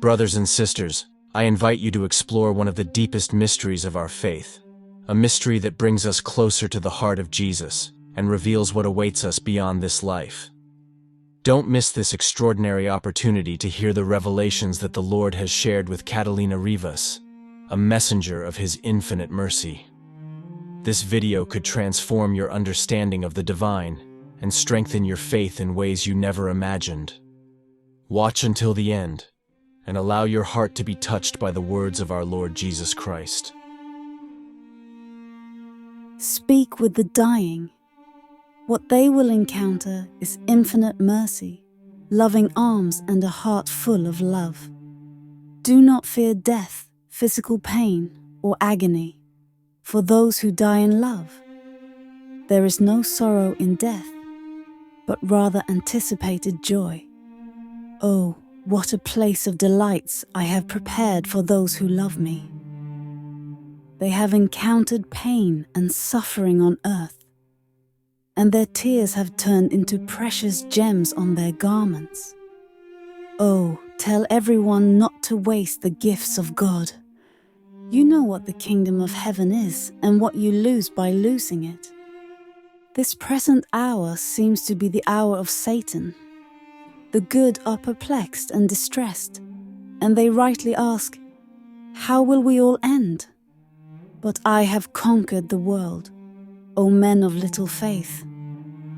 Brothers and sisters, I invite you to explore one of the deepest mysteries of our faith, a mystery that brings us closer to the heart of Jesus and reveals what awaits us beyond this life. Don't miss this extraordinary opportunity to hear the revelations that the Lord has shared with Catalina Rivas, a messenger of His infinite mercy. This video could transform your understanding of the divine and strengthen your faith in ways you never imagined. Watch until the end, and allow your heart to be touched by the words of our Lord Jesus Christ. Speak with the dying. What they will encounter is infinite mercy, loving arms, and a heart full of love. Do not fear death, physical pain, or agony, for those who die in love. There is no sorrow in death, but rather anticipated joy. Oh, what a place of delights I have prepared for those who love me. They have encountered pain and suffering on earth, and their tears have turned into precious gems on their garments. Oh, tell everyone not to waste the gifts of God. You know what the kingdom of heaven is and what you lose by losing it. This present hour seems to be the hour of Satan. The good are perplexed and distressed, and they rightly ask, "How will we all end?" But I have conquered the world. O men of little faith,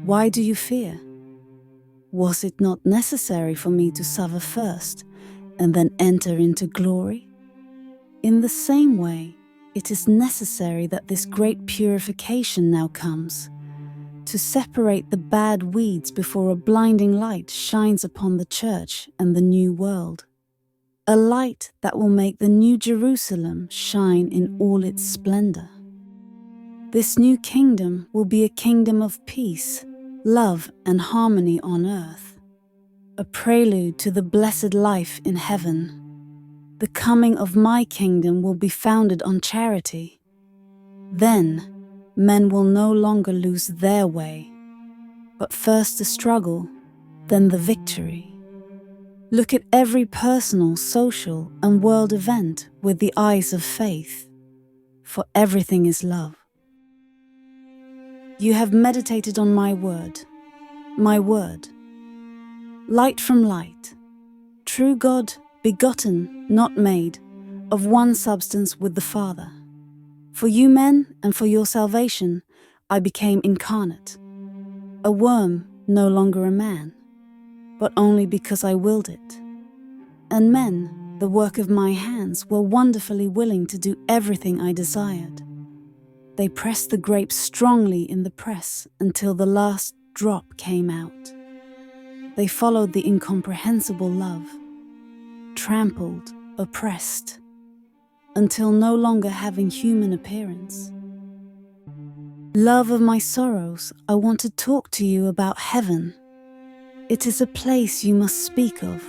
why do you fear? Was it not necessary for me to suffer first and then enter into glory? In the same way, it is necessary that this great purification now comes, to separate the bad weeds before a blinding light shines upon the church and the new world. A light that will make the new Jerusalem shine in all its splendor. This new kingdom will be a kingdom of peace, love, and harmony on earth, a prelude to the blessed life in heaven. The coming of my kingdom will be founded on charity. Then, men will no longer lose their way, but first the struggle, then the victory. Look at every personal, social, and world event with the eyes of faith, for everything is love. You have meditated on my word, light from light, true God, begotten, not made, of one substance with the Father. For you men and for your salvation, I became incarnate, a worm, no longer a man, but only because I willed it. And men, the work of my hands, were wonderfully willing to do everything I desired. They pressed the grapes strongly in the press until the last drop came out. They followed the incomprehensible love, trampled, oppressed, until no longer having human appearance. Love of my sorrows, I want to talk to you about heaven. It is a place you must speak of,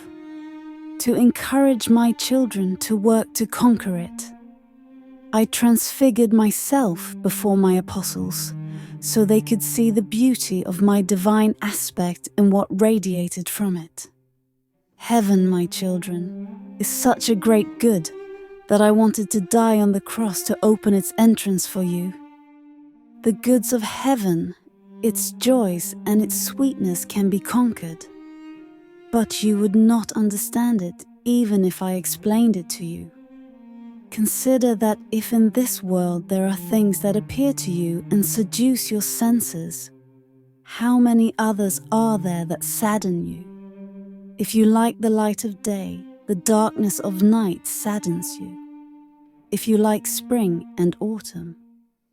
to encourage my children to work to conquer it. I transfigured myself before my apostles, so they could see the beauty of my divine aspect in what radiated from it. Heaven, my children, is such a great good that I wanted to die on the cross to open its entrance for you. The goods of heaven, its joys and its sweetness can be conquered. But you would not understand it even if I explained it to you. Consider that if in this world there are things that appear to you and seduce your senses, how many others are there that sadden you? If you like the light of day, the darkness of night saddens you. If you like spring and autumn,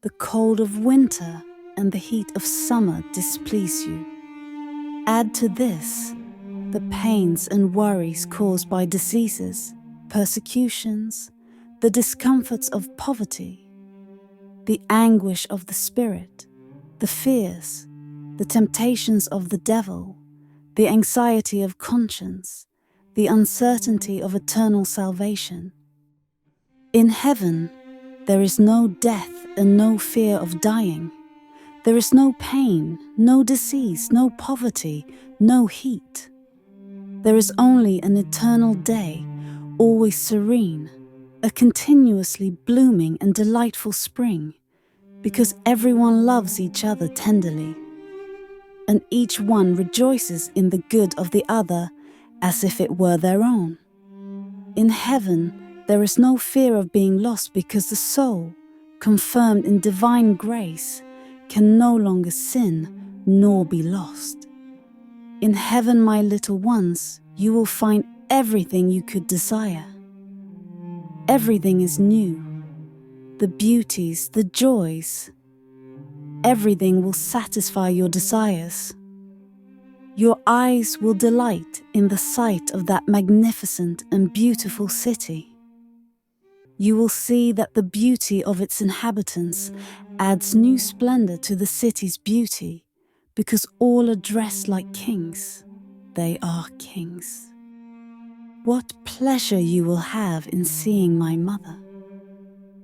the cold of winter and the heat of summer displease you. Add to this the pains and worries caused by diseases, persecutions, the discomforts of poverty, the anguish of the spirit, the fears, the temptations of the devil, the anxiety of conscience, the uncertainty of eternal salvation. In heaven, there is no death and no fear of dying. There is no pain, no disease, no poverty, no heat. There is only an eternal day always serene, a continuously blooming and delightful spring, because everyone loves each other tenderly, and each one rejoices in the good of the other as if it were their own. In heaven, there is no fear of being lost because the soul, confirmed in divine grace, can no longer sin nor be lost. In heaven, my little ones, you will find everything you could desire. Everything is new. The beauties, the joys, everything will satisfy your desires. Your eyes will delight in the sight of that magnificent and beautiful city. You will see that the beauty of its inhabitants adds new splendor to the city's beauty, because all are dressed like kings. They are kings. What pleasure you will have in seeing my mother.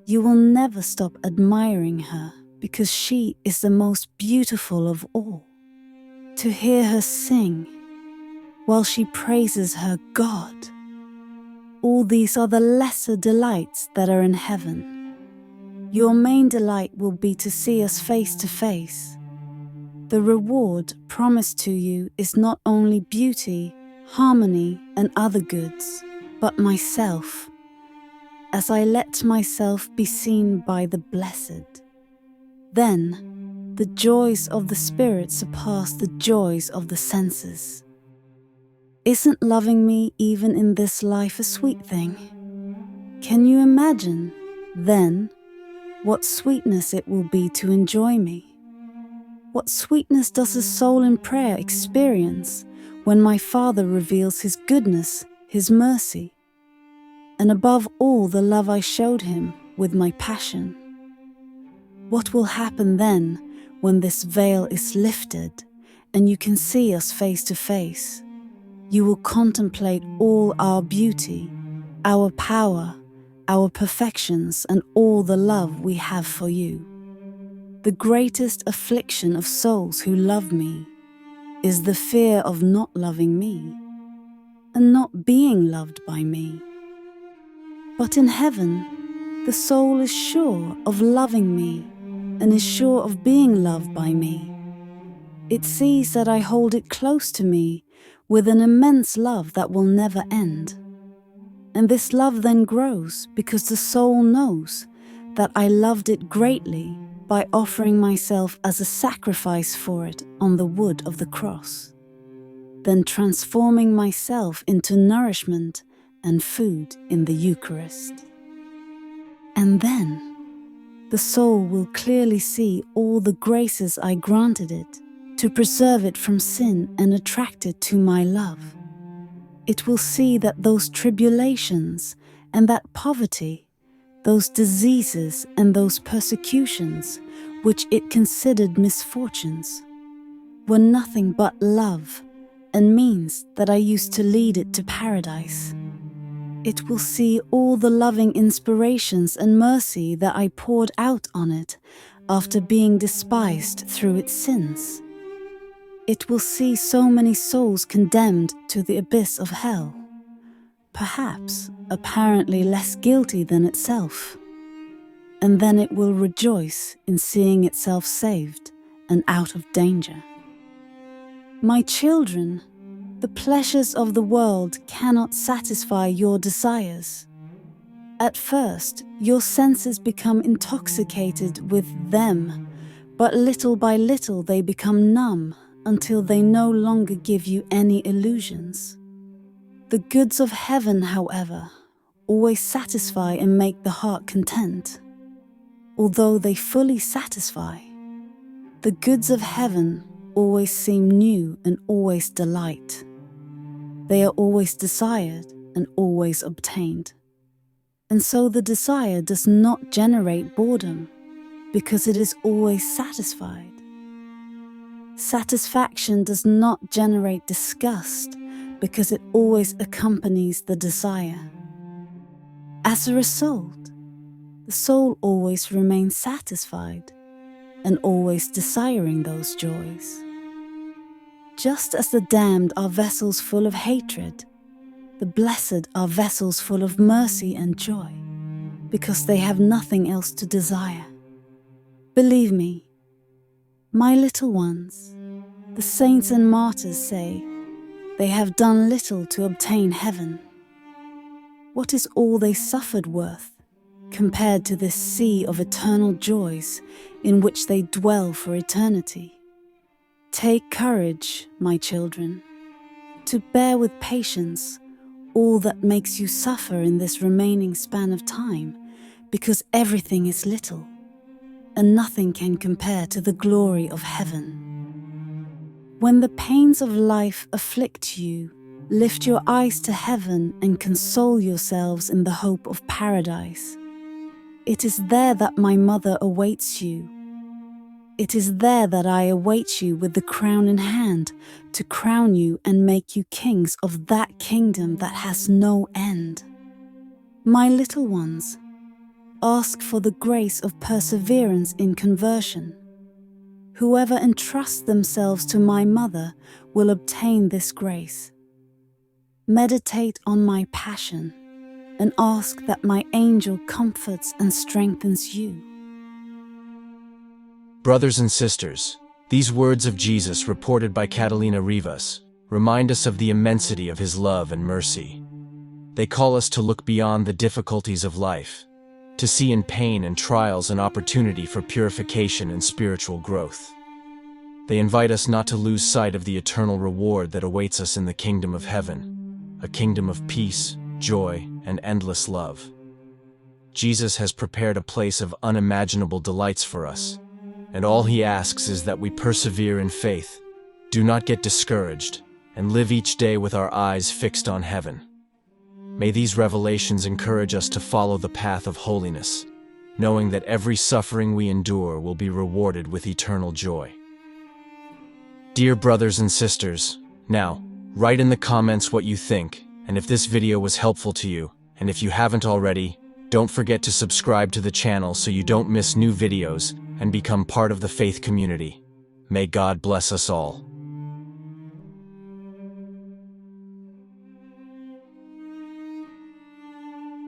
You will never stop admiring her, because she is the most beautiful of all. To hear her sing, while she praises her God. All these are the lesser delights that are in heaven. Your main delight will be to see us face to face. The reward promised to you is not only beauty, harmony, and other goods, but myself, as I let myself be seen by the blessed. Then, the joys of the Spirit surpass the joys of the senses. Isn't loving me even in this life a sweet thing? Can you imagine, then, what sweetness it will be to enjoy me? What sweetness does a soul in prayer experience when my Father reveals His goodness, His mercy, and above all the love I showed Him with my passion? What will happen then when this veil is lifted and you can see us face to face? You will contemplate all our beauty, our power, our perfections, and all the love we have for you. The greatest affliction of souls who love me is the fear of not loving me and not being loved by me. But in heaven, the soul is sure of loving me and is sure of being loved by me. It sees that I hold it close to me with an immense love that will never end. And this love then grows because the soul knows that I loved it greatly by offering myself as a sacrifice for it on the wood of the cross, then transforming myself into nourishment and food in the Eucharist. And then the soul will clearly see all the graces I granted it to preserve it from sin and attract it to my love. It will see that those tribulations and that poverty, those diseases and those persecutions, which it considered misfortunes, were nothing but love and means that I used to lead it to paradise. It will see all the loving inspirations and mercy that I poured out on it after being despised through its sins. It will see so many souls condemned to the abyss of hell, perhaps apparently less guilty than itself, and then it will rejoice in seeing itself saved and out of danger. My children, the pleasures of the world cannot satisfy your desires. At first, your senses become intoxicated with them, but little by little they become numb until they no longer give you any illusions. The goods of heaven, however, always satisfy and make the heart content. Although they fully satisfy, the goods of heaven always seem new and always delight. They are always desired and always obtained. And so the desire does not generate boredom, because it is always satisfied. Satisfaction does not generate disgust, because it always accompanies the desire. As a result, the soul always remains satisfied and always desiring those joys. Just as the damned are vessels full of hatred, The blessed are vessels full of mercy and joy, because they have nothing else to desire. Believe me, my little ones, the saints and martyrs say, they have done little to obtain heaven. What is all they suffered worth, compared to this sea of eternal joys in which they dwell for eternity? Take courage, my children, to bear with patience all that makes you suffer in this remaining span of time, because everything is little, and nothing can compare to the glory of heaven. When the pains of life afflict you, lift your eyes to heaven and console yourselves in the hope of paradise. It is there that my mother awaits you. It is there that I await you with the crown in hand, to crown you and make you kings of that kingdom that has no end. My little ones, ask for the grace of perseverance in conversion. Whoever entrusts themselves to my mother will obtain this grace. Meditate on my passion and ask that my angel comforts and strengthens you. Brothers and sisters, these words of Jesus reported by Catalina Rivas remind us of the immensity of his love and mercy. They call us to look beyond the difficulties of life, to see in pain and trials an opportunity for purification and spiritual growth. They invite us not to lose sight of the eternal reward that awaits us in the kingdom of heaven, a kingdom of peace, joy, and endless love. Jesus has prepared a place of unimaginable delights for us, and all he asks is that we persevere in faith, do not get discouraged, and live each day with our eyes fixed on heaven. May these revelations encourage us to follow the path of holiness, knowing that every suffering we endure will be rewarded with eternal joy. Dear brothers and sisters, now, write in the comments what you think, and if this video was helpful to you, and if you haven't already, don't forget to subscribe to the channel so you don't miss new videos and become part of the faith community. May God bless us all.